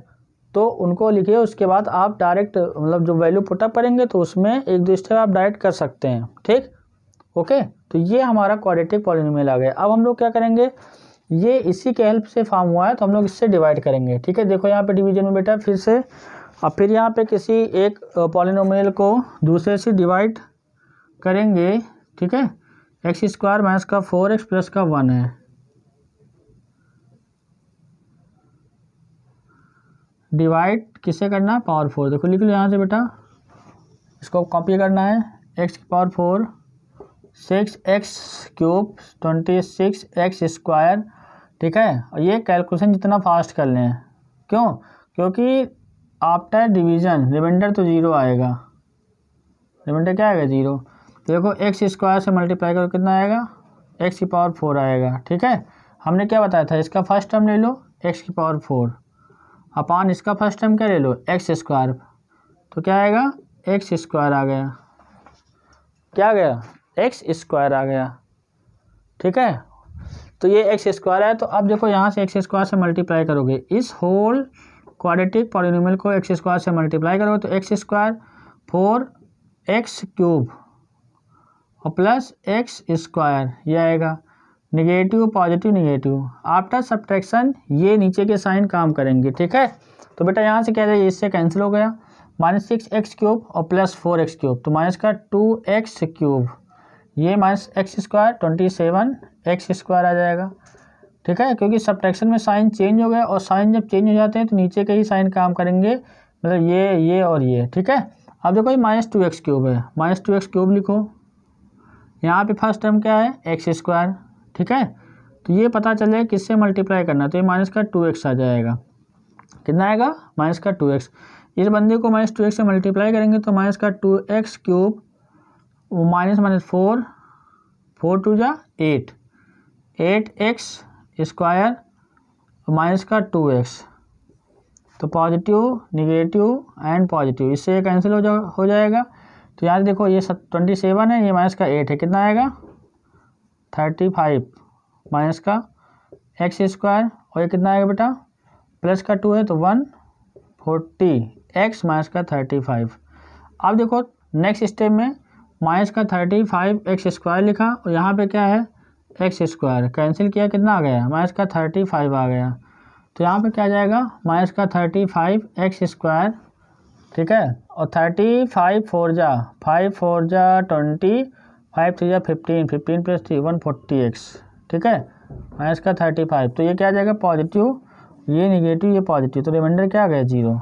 तो उनको लिखिए, उसके बाद आप डायरेक्ट मतलब जो वैल्यू पुटअप करेंगे तो उसमें 1-2 स्टेप आप डायरेक्ट कर सकते हैं, ठीक। ओके, तो ये हमारा क्वाड्रेटिक पॉलिनोमियल आ गया। अब हम लोग क्या करेंगे, ये इसी के हेल्प से फॉर्म हुआ है तो हम लोग इससे डिवाइड करेंगे, ठीक है। देखो यहाँ पे डिवीजन में बेटा फिर से, अब फिर यहाँ पे किसी एक पॉलिनोमियल को दूसरे से डिवाइड करेंगे, ठीक है। एक्स स्क्वायर माइनस का 4x प्लस का 1 है, डिवाइड किसे करना है, पावर 4। देखो लिख लो यहाँ से बेटा, इसको कॉपी करना है, x की power 4 6x cube 26x square, ठीक है। और ये कैलकुलेशन जितना फास्ट कर लें, क्यों? क्योंकि आफ्टर डिवीजन रिमाइंडर तो 0 आएगा, रिमाइंडर क्या आएगा 0। तो देखो एक्स स्क्वायर से मल्टीप्लाई करो कितना आएगा, x की पावर 4 आएगा, ठीक है। हमने क्या बताया था, इसका फर्स्ट टर्म ले लो एक्स की पावर 4 अपान इसका फर्स्ट टर्म क्या ले लो एक्स स्क्वायर, तो क्या आएगा एक्स स्क्वायर आ गया, क्या आ गया एक्स स्क्वायर आ गया। ठीक है, तो ये एक्स स्क्वायर है। तो अब देखो यहाँ से एक्स स्क्वायर से मल्टीप्लाई करोगे, इस होल क्वाड्रेटिक पॉलिनोमियल को एक्स स्क्वायर से मल्टीप्लाई करोगे तो एक्स स्क्वायर 4x क्यूब और प्लस एक्स स्क्वायर ये आएगा, negative positive negative, after subtraction ये नीचे के साइन काम करेंगे। ठीक है, तो बेटा यहाँ से क्या है इससे कैंसिल हो गया, -6x क्यूब और प्लस 4x क्यूब, तो माइनस का 2x क्यूब, ये minus x square 27x square आ जाएगा। ठीक है, क्योंकि सब्ट्रैक्शन में साइन चेंज हो गया और साइन जब चेंज हो जाते हैं तो नीचे के ही साइन काम करेंगे, मतलब ये और ये। ठीक है, अब देखो ये -2x क्यूब है, -2x क्यूब लिखो, यहाँ पे फर्स्ट टर्म क्या है एक्स स्क्वायर। ठीक है, तो ये पता चल जाएगा किससे मल्टीप्लाई करना, तो ये माइनस का 2x आ जाएगा, कितना आएगा माइनस का 2x। इस बंदे को -2x से मल्टीप्लाई करेंगे तो माइनस का 2x क्यूब -4 4 2 जा 8x स्क्वायर माइनस का 2x, तो पॉजिटिव निगेटिव एंड पॉजिटिव, इससे ये कैंसिल हो जाएगा। तो यहाँ देखो ये 27 है, ये माइनस का 8 है, कितना आएगा 35 माइनस का एक्स स्क्वायर, और ये कितना आएगा बेटा प्लस का 2 है तो 140 एक्स माइनस का 35। अब देखो नेक्स्ट स्टेप में माइनस का 35 एक्स स्क्वायर लिखा और यहाँ पे क्या है एक्स स्क्वायर, कैंसिल किया कितना आ गया माइनस का 35 आ गया, तो यहाँ पे क्या आ जाएगा माइनस का 35 एक्स स्क्वायर। ठीक है, और 35 4 जा 5 4 जा 20 5 3 जा 15 15 प्लस 3 140x। ठीक है, माइनस का 35, तो ये क्या आ जाएगा पॉजिटिव, ये निगेटिव ये पॉजिटिव, तो रिमाइंडर क्या आ गया 0।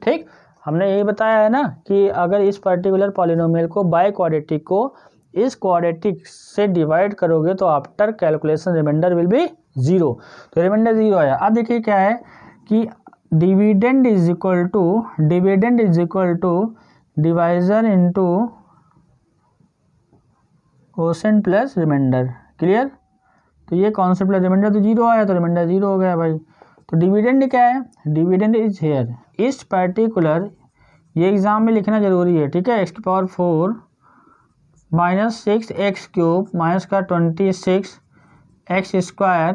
ठीक, हमने यही बताया है ना कि अगर इस पर्टिकुलर पॉलिनोमियल को बाय क्वाड्रेटिक को इस क्वाड्रेटिक से डिवाइड करोगे तो after calculation remainder will be 0, तो रिमाइंडर 0 आया। अब देखिए क्या है कि dividend is equal to divisor into quotient plus remainder, clear. तो ये कॉन्सेप्ट प्लस रिमाइंडर तो 0 आया, तो रिमाइंडर 0 हो गया भाई। तो डिविडेंड क्या है, डिविडेंड इज हेयर, इस पर्टिकुलर ये एग्जाम में लिखना जरूरी है। ठीक है, एक्स की पावर 4 -6x क्यूब माइनस का 26 x square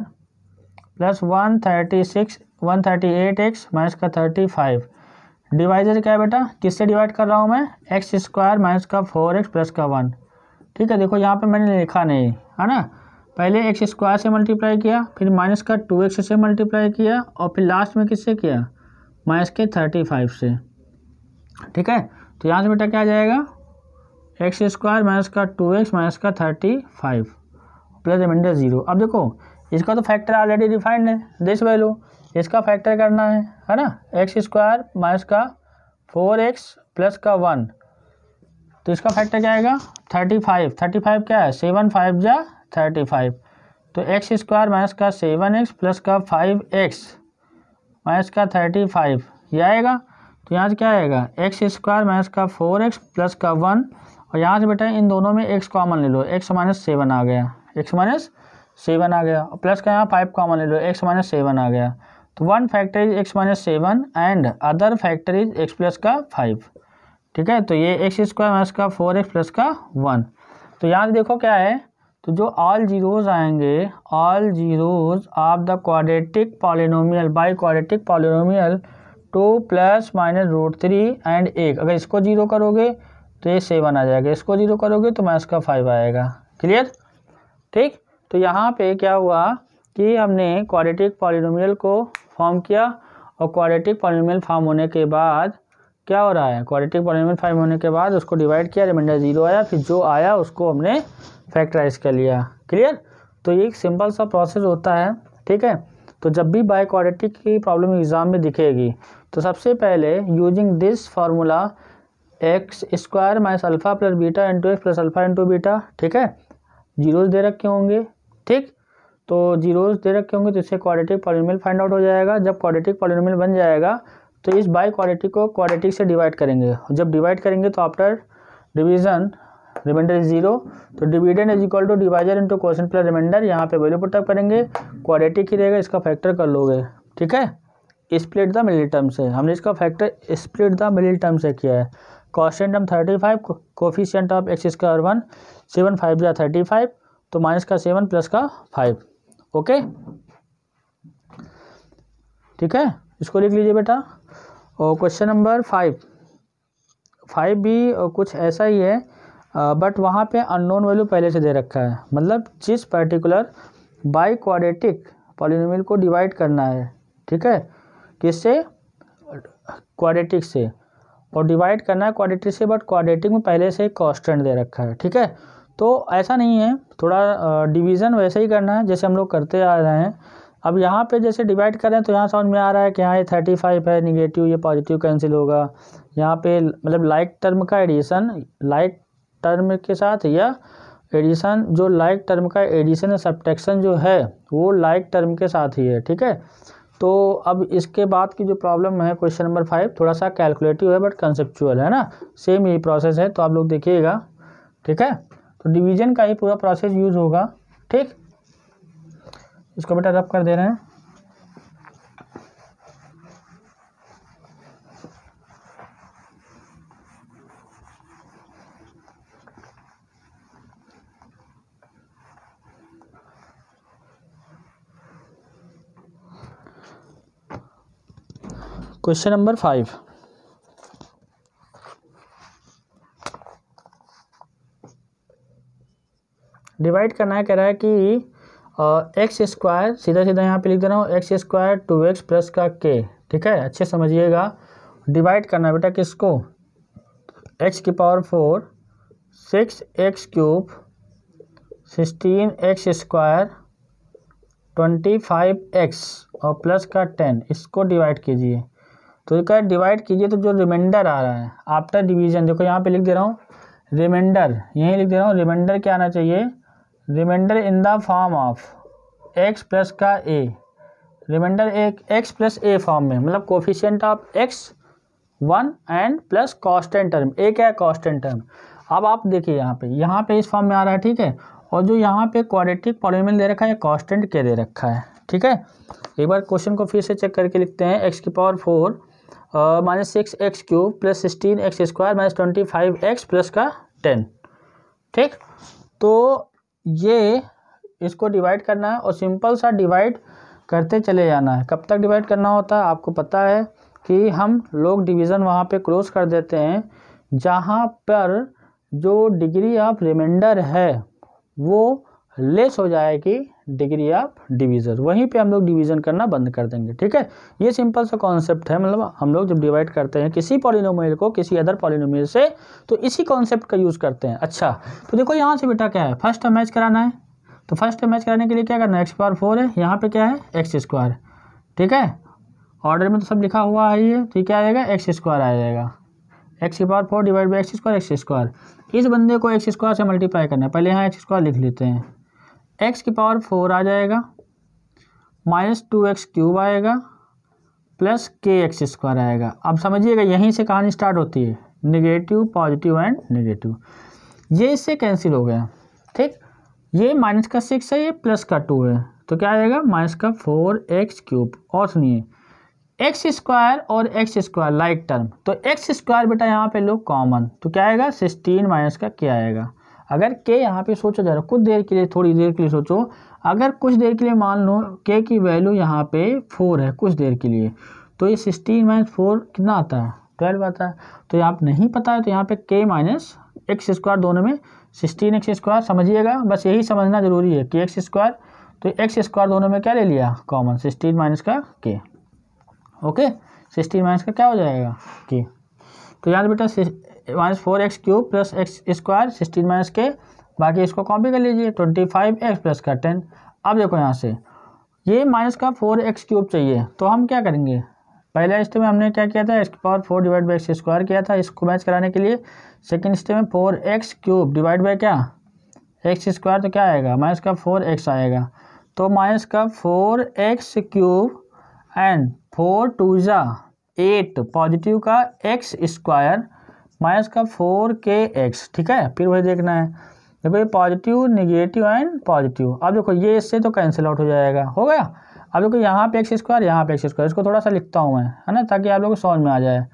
plus 138x minus का 35, डिवाइजर क्या है बेटा, किससे डिवाइड कर रहा हूँ मैं एक्स स्क्वायर माइनस का 4x प्लस का 1। ठीक है, देखो यहाँ पे मैंने लिखा नहीं है ना, पहले एक्स स्क्वायर से मल्टीप्लाई किया, फिर माइनस का 2x से मल्टीप्लाई किया और फिर लास्ट में किससे किया माइनस के 35 से। ठीक है, तो यहाँ से बेटा क्या आ जाएगा एक्स स्क्वायर माइनस का 2x माइनस का 35 प्लस रिमाइंडर 0। अब देखो इसका तो फैक्टर ऑलरेडी डिफाइंड है, दिस वैल्यू, इसका फैक्टर करना है ना, एक्स स्क्वायर माइनस का 4x प्लस का 1, तो इसका फैक्टर क्या आएगा 35 क्या है 7 5 जा 35, तो एक्स स्क्वायर माइनस का 7x प्लस का 5x माइनस का 35 ये आएगा। तो यहाँ से क्या आएगा एक्स स्क्वायर माइनस का 4x प्लस का 1, और यहाँ से बेटा इन दोनों में x कॉमन ले लो, x -7 आ गया, x -7 आ गया, और प्लस का यहाँ 5 कॉमन ले लो, x -7 आ गया। तो one factor is x -7 and other factor is x plus का 5। ठीक है, तो ये एक्स स्क्वायर माइनस का 4x प्लस का 1। तो यहाँ से देखो क्या है, तो जो ऑल जीरोज आएंगे, all zeros of the quadratic polynomial by quadratic polynomial 2 + -√3 and 1, अगर इसको 0 करोगे तो ये 7 आ जाएगा, इसको 0 करोगे तो माइनस का 5 आएगा, क्लियर। ठीक, तो यहाँ पे क्या हुआ कि हमने क्वाड्रेटिक पॉलिनोमियल को फॉर्म किया, और क्वाड्रेटिक पॉलिनोमियल फॉर्म होने के बाद क्या हो रहा है, क्वाड्रेटिक पॉलिनोमियल फॉर्म होने के बाद उसको डिवाइड किया, रिमाइंडर 0 आया, फिर जो आया उसको हमने फैक्टराइज कर लिया, क्लियर। तो ये एक सिंपल सा प्रोसेस होता है। ठीक है, तो जब भी बाय क्वाड्रेटिक की प्रॉब्लम एग्जाम में दिखेगी तो सबसे पहले using this formula x square minus alpha plus beta into x plus alpha into beta, ठीक है, जीरोज दे रखे होंगे। ठीक, तो जीरोज दे रखे होंगे तो इससे क्वाड्रेटिक पॉलिनोमियल फाइंड आउट हो जाएगा। जब क्वाड्रेटिक पॉलिनोमियल बन जाएगा तो इस बाय क्वाड्रेटिक को क्वाड्रेटिक से डिवाइड करेंगे, जब डिवाइड करेंगे तो आफ्टर डिवीज़न रिमाइंडर इज 0, तो dividend is equal to divisor into quotient plus remainder, यहाँ पे वैल्यू पुटअप करेंगे, क्वाड्रेटिक ही रहेगा, इसका फैक्टर कर लोगे, ठीक है। स्प्लिट द मिडिल टर्म से, हमने इसका factor split the middle term से किया है। Constant term 35, coefficient of x square 1, 7 5 जा 35, तो माइनस का 7 प्लस का 5, ओके, ठीक है, इसको लिख लीजिए बेटा। और क्वेश्चन नंबर 5 भी कुछ ऐसा ही है, बट वहाँ पे अननोन वैल्यू पहले से दे रखा है, मतलब जिस पर्टिकुलर बाई क्वाड्रेटिक पॉलिनोमियल को डिवाइड करना है, ठीक है, किससे, क्वाड्रेटिक से, और डिवाइड करना है क्वाड्रेटिक से, बट क्वाड्रेटिक में पहले से कांस्टेंट दे रखा है, ठीक है। तो ऐसा नहीं है, थोड़ा डिवीज़न वैसे ही करना है जैसे हम लोग करते आ रहे हैं। अब यहाँ पे जैसे डिवाइड कर रहे हैं तो यहाँ समझ में आ रहा है कि यहाँ ये 35 है, निगेटिव ये पॉजिटिव कैंसिल होगा, यहाँ पे मतलब लाइक टर्म का एडिशन लाइक टर्म के साथ, या एडिशन जो लाइक टर्म का एडिशन या सब्ट्रैक्शन जो है वो लाइक टर्म के साथ ही है, ठीक है। तो अब इसके बाद की जो प्रॉब्लम है क्वेश्चन नंबर 5 थोड़ा सा कैलकुलेटिव है बट कंसेप्चुअल है ना, सेम यही प्रोसेस है, तो आप लोग देखिएगा, ठीक है। तो डिवीजन का ही पूरा प्रोसेस यूज होगा, ठीक। इसको बेटा रब कर दे रहे हैं। क्वेश्चन नंबर 5, डिवाइड करना है, कह रहा है कि एक्स स्क्वायर, सीधा सीधा यहाँ पे लिख दे रहा हूँ, एक्स स्क्वायर 2x प्लस का k, ठीक है, अच्छे समझिएगा। डिवाइड करना है बेटा किसको, x की power 4, 6x cube, 16x square, 25x और प्लस का 10, इसको डिवाइड कीजिए। तो क्या डिवाइड कीजिए तो जो रिमाइंडर आ रहा है आफ्टर डिवीजन, देखो यहाँ पे लिख दे रहा हूँ रिमाइंडर, यहीं लिख दे रहा हूँ, रिमाइंडर क्या आना चाहिए, remainder in the form of x plus का ए, रिमाइंडर एक एक्स प्लस ए फॉर्म में, मतलब coefficient of x 1 and plus constant term, a क्या है कांस्टेंट टर्म। अब आप देखिए यहाँ पे इस फॉर्म में आ रहा है, ठीक है, और जो यहाँ पे क्वाड्रेटिक पॉलिनोमियल दे रखा है कांस्टेंट के दे रखा है, ठीक है। एक बार क्वेश्चन को फिर से चेक करके लिखते हैं, एक्स की power 4 minus 6x cube plus 16x square minus 25x plus का 10, ठीक। तो ये इसको डिवाइड करना है और सिंपल सा डिवाइड करते चले जाना है। कब तक डिवाइड करना होता है आपको पता है कि हम लोग डिवीज़न वहाँ पे क्लोज कर देते हैं जहाँ पर जो डिग्री ऑफ रिमाइंडर है वो लेस हो जाएगी डिग्री ऑफ डिवीज़र, वहीं पे हम लोग डिवीज़न करना बंद कर देंगे, ठीक है। ये सिंपल सा कॉन्सेप्ट है, मतलब हम लोग जब डिवाइड करते हैं किसी पॉलिनोमियल को किसी अदर पॉलिनोमियल से तो इसी कॉन्सेप्ट का यूज़ करते हैं। अच्छा, तो देखो यहाँ से बेटा क्या है, फर्स्ट टर्म मैच कराना है, तो फर्स्ट टर्म मैच कराने के लिए क्या करना है, एक्स पावर 4 है, यहाँ पे क्या है एक्स स्क्वायर, ठीक है, ऑर्डर में तो सब लिखा हुआ है ये, तो क्या आ जाएगा एक्स स्क्वायर आ जाएगा, एक्स की power 4 divide by x square. इस बंदे को एक्स स्क्वायर से मल्टीप्लाई करना है, पहले यहाँ एक्स स्क्वायर लिख लेते हैं, एक्स की पावर 4 आ जाएगा, माइनस 2x क्यूब आएगा, प्लस के एक्स स्क्वायर आएगा। अब समझिएगा यहीं से कहानी स्टार्ट होती है, नेगेटिव पॉजिटिव एंड नेगेटिव, ये इससे कैंसिल हो गया, ठीक। ये माइनस का 6 है, ये प्लस का 2 है, तो क्या आएगा माइनस का 4x क्यूब। और सुनिए एक्स स्क्वायर और एक्स स्क्वायर लाइक टर्म, तो एक्स स्क्वायर बेटा यहाँ पे लो कॉमन, तो क्या आएगा 16 माइनस का क्या आएगा। अगर के यहाँ पे सोचो जरा कुछ देर के लिए, थोड़ी देर के लिए सोचो, अगर कुछ देर के लिए मान लो के की वैल्यू यहाँ पे 4 है कुछ देर के लिए, तो ये 16 माइनस 4 कितना आता है 12 आता है। तो यहाँ पे नहीं पता है तो यहाँ पे के माइनस एक्स स्क्वायर दोनों में 16 एक्स स्क्वायर, समझिएगा बस यही समझना जरूरी है कि एक्स स्क्वायर, तो एक्स स्क्वायर दोनों में क्या ले लिया कॉमन, 16 माइनस का के, ओके, 16 माइनस का क्या हो जाएगा के। तो यहाँ बेटा minus 4x cube plus x square 16 minus के, बाकी इसको कॉपी कर लीजिए 25x प्लस का 10। अब देखो यहाँ से ये माइनस का 4x क्यूब चाहिए, तो हम क्या करेंगे, पहले स्टेप में हमने क्या किया था एक्स की power 4 divide by x square किया था, इसको मैच कराने के लिए सेकंड स्टेप में 4x क्यूब डिवाइड बाई क्या एक्स स्क्वायर, तो क्या आएगा माइनस का 4x आएगा, तो माइनस का 4x क्यूब एंड 4 2 8 पॉजिटिव का एक्स स्क्वायर माइनस का 4kx, ठीक है। फिर वही देखना है, देखो ये पॉजिटिव, निगेटिव एंड पॉजिटिव। अब देखो ये इससे तो कैंसिल आउट हो जाएगा, हो गया। अब देखो यहाँ पे एक्स स्क्वायर, यहाँ पे एक्स स्क्वायर, इसको थोड़ा सा लिखता हूँ मैं, है ना, ताकि आप लोगों को समझ में आ जाए।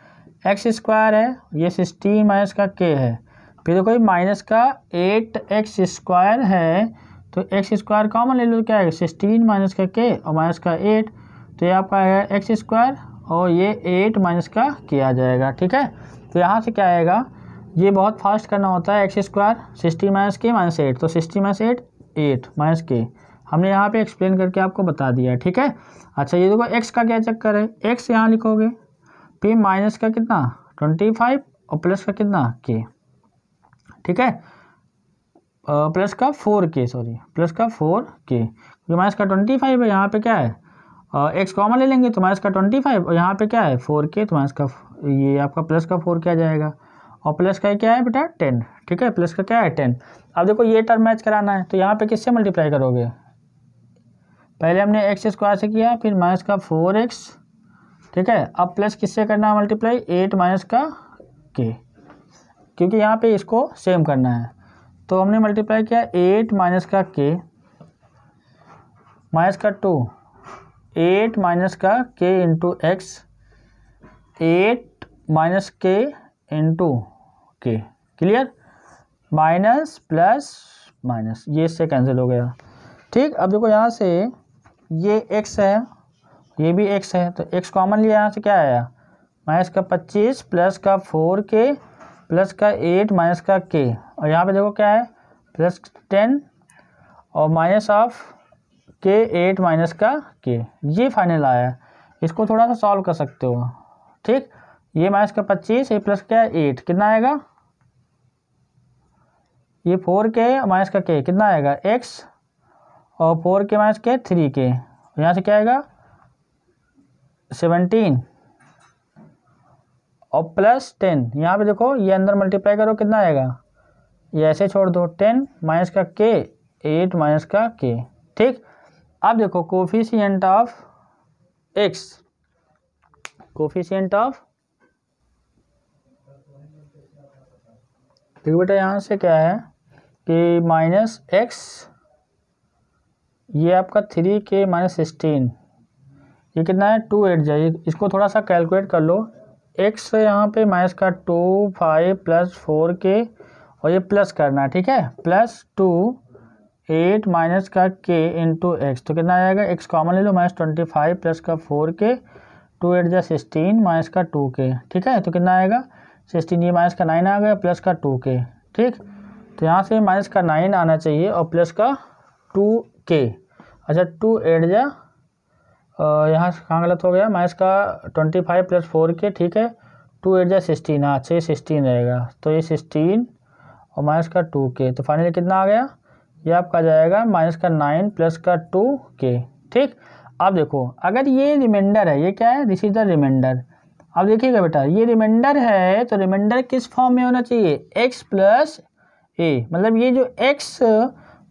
एक्स स्क्वायर है, ये 16 माइनस का k है। फिर देखो ये माइनस का 8x स्क्वायर है, तो एक्स स्क्वायर कॉमन ले लो, क्या है 16 माइनस का k और माइनस का 8, तो ये आपका आएगा एक्स स्क्वायर और ये 8 माइनस का k आ जाएगा, ठीक है। तो यहाँ से क्या आएगा, ये बहुत फास्ट करना होता है, x square 16 minus k minus 8, तो 16 माइनस 8 माइनस k हमने यहाँ पे एक्सप्लेन करके आपको बता दिया, ठीक है। अच्छा ये देखो x का क्या चक्कर है, x यहाँ लिखोगे, फिर माइनस का कितना 25 और प्लस का कितना k, ठीक है, प्लस का 4k, सॉरी प्लस का 4k, क्योंकि माइनस का 25 है, यहाँ पे क्या है x कॉमन ले लेंगे तो माइनस का 25 और यहाँ पे क्या है 4k, तो माइनस का ये आपका प्लस का 4 क्या जाएगा, और प्लस का क्या है बेटा 10, ठीक है, प्लस का क्या है 10। अब देखो ये टर्म मैच कराना है, तो यहाँ पे किससे मल्टीप्लाई करोगे, पहले हमने एक्स स्क्वायर से किया, फिर माइनस का 4x, ठीक है। अब प्लस किससे करना है मल्टीप्लाई, 8 माइनस का k, क्योंकि यहाँ पे इसको सेम करना है, तो हमने मल्टीप्लाई किया 8 माइनस का k माइनस का 2, 8 माइनस का k into x, 8 minus k into k, clear, minus plus minus, ये इससे कैंसिल हो गया, ठीक। अब देखो यहाँ से ये x है, ये भी x है, तो x कॉमन लिया, यहाँ से क्या आया माइनस का 25 प्लस का 4k प्लस का 8 माइनस का k, और यहाँ पे देखो क्या है प्लस 10 और माइनस ऑफ k 8 माइनस का k, ये फाइनल आया। इसको थोड़ा सा सॉल्व कर सकते हो, ठीक। ये माइनस का 25, ये प्लस क्या है 8, कितना आएगा, ये 4k माइनस का k कितना आएगा x, और 4k माइनस के 3k, यहाँ से क्या आएगा 17 और प्लस 10, यहाँ पे देखो ये अंदर मल्टीप्लाई करो कितना आएगा, ये ऐसे छोड़ दो, 10 माइनस का k 8 माइनस का k, ठीक। अब देखो coefficient of x, coefficient of, देखो बेटा यहाँ से क्या है कि माइनस x, ये आपका 3k माइनस 16, ये कितना है 2 8 जाइए, इसको थोड़ा सा कैलकुलेट कर लो, x यहाँ पे माइनस का 2 5 प्लस 4k और ये प्लस करना है, ठीक है, प्लस 2 8 माइनस का k इंटू एक्स, तो कितना आएगा x कॉमन ले लो, माइनस 25 प्लस का 4k, 2 8 जा 16 माइनस का 2k, ठीक है, तो कितना आएगा 16, ये माइनस का 9 आ गया प्लस का 2k, ठीक। तो यहाँ से माइनस का 9 आना चाहिए और प्लस का 2k, अच्छा 2 8 जा, यहाँ से कहाँ गलत हो गया, माइनस का 25 प्लस 4k, ठीक है, 2 8 जा 16, हाँ अच्छा ये 16 रहेगा, तो ये 16 और माइनस का 2k, तो फाइनली कितना आ गया, ये आपका आ जाएगा माइनस का 9 प्लस का 2k, ठीक। अब देखो अगर ये रिमाइंडर है, ये क्या है, दिस इज द रिमाइंडर। अब देखिएगा बेटा ये रिमाइंडर है, तो रिमाइंडर किस फॉर्म में होना चाहिए, x प्लस a, मतलब ये जो x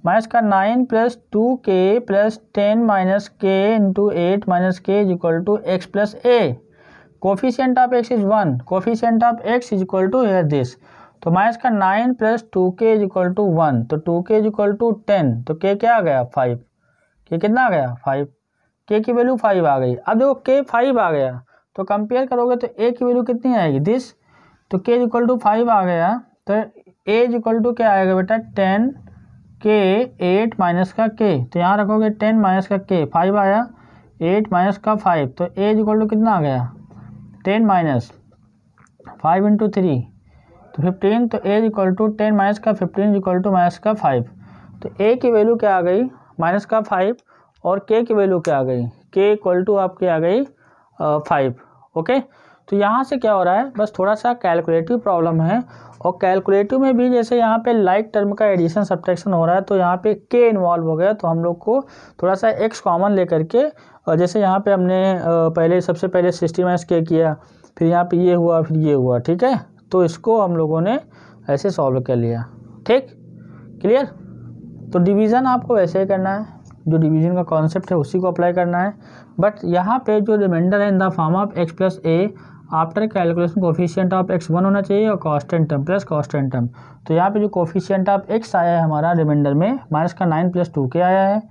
माइनस का 9 plus 2k plus 10 minus k into 8 minus k is equal to x plus a, coefficient of x is 1, coefficient of x is equal to here this, तो माइनस का 9 plus 2k is equal to 1, तो 2k इज इक्वल टू 10, तो k क्या आ गया 5, k कितना आ गया 5, k की वैल्यू 5 आ गई। अब देखो k 5 आ गया, तो कंपेयर करोगे तो a की वैल्यू कितनी आएगी दिस, तो k इज इक्वल टू 5 आ गया, तो a इज इक्वल टू क्या आएगा बेटा 10 k 8 माइनस का k, तो यहाँ रखोगे 10 माइनस का k, 5 आया 8 माइनस का 5, तो a इज इक्वल टू कितना आ गया 10 माइनस 5 इंटू 3 तो 15, तो a is equal to 10 minus का 15 इज इक्वल टू माइनस का 5, तो a की वैल्यू क्या आ गई माइनस का 5 और k की वैल्यू क्या आ गई, k इक्वल टू आपकी आ गई 5, ओके। तो यहाँ से क्या हो रहा है, बस थोड़ा सा कैलकुलेटिव प्रॉब्लम है, और कैलकुलेटिव में भी जैसे यहाँ पे लाइक टर्म का एडिशन सब्ट्रैक्शन हो रहा है, तो यहाँ पे k इन्वॉल्व हो गया, तो हम लोग को थोड़ा सा x कॉमन लेकर के, और जैसे यहाँ पे हमने पहले सबसे पहले 60 माइनस k किया, फिर यहाँ पे ये हुआ, फिर ये हुआ, ठीक है, तो इसको हम लोगों ने ऐसे सॉल्व कर लिया, ठीक, क्लियर। तो डिवीज़न आपको वैसे ही करना है, जो डिवीज़न का कॉन्सेप्ट है उसी को अप्लाई करना है, बट यहाँ पे जो रिमाइंडर है in the form of x plus a, after calculation coefficient of x 1 होना चाहिए और constant term plus constant term. तो यहाँ पे जो कोफिशिएंट ऑफ x आया है हमारा रिमाइंडर में माइनस का 9 + 2 के आया है,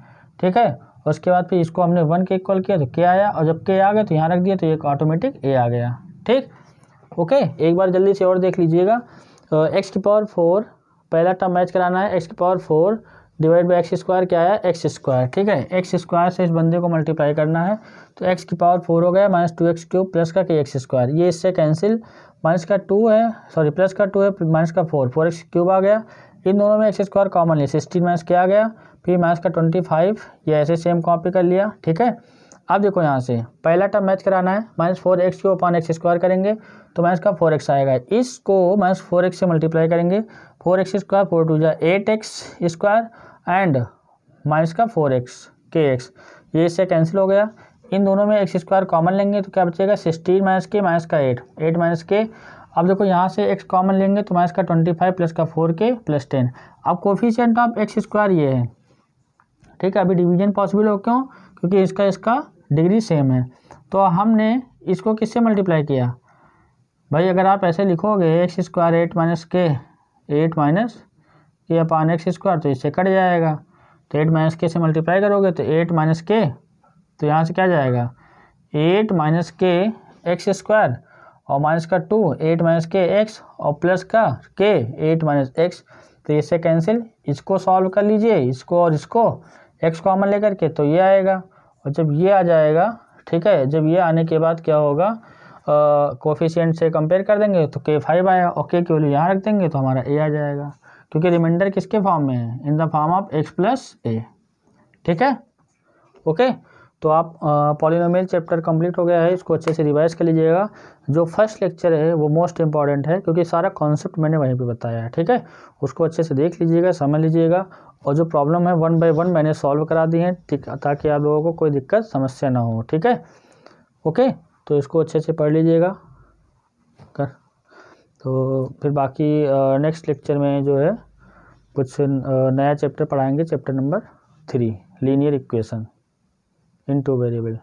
ठीक है। और उसके बाद फिर इसको हमने 1 के इक्वल किया तो के आया, और जब के आ गया तो यहाँ रख दिया तो एक ऑटोमेटिक a आ गया, ठीक। ओके, एक बार जल्दी से और देख लीजिएगा। x की पावर 4 पहला टर्म मैच कराना है, x की power 4 divide by x square क्या आया एक्स स्क्वायर, ठीक है। एक्स स्क्वायर से इस बंदे को मल्टीप्लाई करना है तो x की पावर 4 हो गया माइनस 2x³ प्लस का के एक्स स्क्वायर, ये इससे कैंसिल, माइनस का 2 है सॉरी प्लस का 2 है माइनस का 4x³ आ गया, इन दोनों में एक्स स्क्वायर कॉमन लिया 16 माइनस क्या आ गया, फिर माइनस का 25, ये ऐसे सेम कॉपी कर लिया, ठीक है। अब देखो यहाँ से पहला टर्म मैच कराना है, minus 4x³ upon x square करेंगे तो माइनस का 4x आएगा, इसको माइनस 4x से मल्टीप्लाई करेंगे, 4x स्क्वायर 4 2 जा 8x स्क्वायर एंड माइनस का 4x kx, ये इससे कैंसिल हो गया, इन दोनों में एक्स स्क्वायर कॉमन लेंगे तो क्या बचेगा 16 माइनस के माइनस का 8 माइनस के। अब देखो यहाँ से x कॉमन लेंगे तो माइनस का 25 प्लस का 4k प्लस 10। अब कोफिशिएंट ऑफ एक्स स्क्वायर ये है, ठीक है। अभी डिवीजन पॉसिबल हो क्यों, क्योंकि इसका डिग्री सेम है, तो हमने इसको किससे मल्टीप्लाई किया भाई, अगर आप ऐसे लिखोगे एक्स स्क्वायर 8 माइनस के अपॉन एक्स स्क्वायर तो इससे कट जाएगा, तो 8 माइनस के से मल्टीप्लाई करोगे तो 8 माइनस के, तो यहाँ से क्या जाएगा 8 माइनस के एक्स स्क्वायर और माइनस का 2 8 माइनस के एक्स और प्लस का के 8 माइनस एक्स, तो इससे कैंसिल, इसको सॉल्व कर लीजिए, इसको और इसको एक्स कॉमन लेकर के तो ये आएगा, और जब ये आ जाएगा, ठीक है, जब ये आने के बाद क्या होगा कोफिशिएंट से कंपेयर कर देंगे तो के 5 आया और के की वैल्यू यहाँ रख देंगे तो हमारा ए आ जाएगा, क्योंकि रिमाइंडर किसके फॉर्म में है, in the form of x plus a, ठीक है। ओके, तो आप पॉलिनोमियल चैप्टर कंप्लीट हो गया है, इसको अच्छे से रिवाइज कर लीजिएगा। जो फर्स्ट लेक्चर है वो मोस्ट इंपॉर्टेंट है क्योंकि सारा कॉन्सेप्ट मैंने वहीं पे बताया है, ठीक है। उसको अच्छे से देख लीजिएगा, समझ लीजिएगा, और जो प्रॉब्लम है 1 बाय 1 मैंने सॉल्व करा दी है, ठीक, ताकि आप लोगों को कोई दिक्कत समस्या ना हो, ठीक है। ओके, तो इसको अच्छे से पढ़ लीजिएगा तो फिर बाकी नेक्स्ट लेक्चर में जो है कुछ नया चैप्टर पढ़ाएंगे, chapter number 3 linear equation in 2 variable.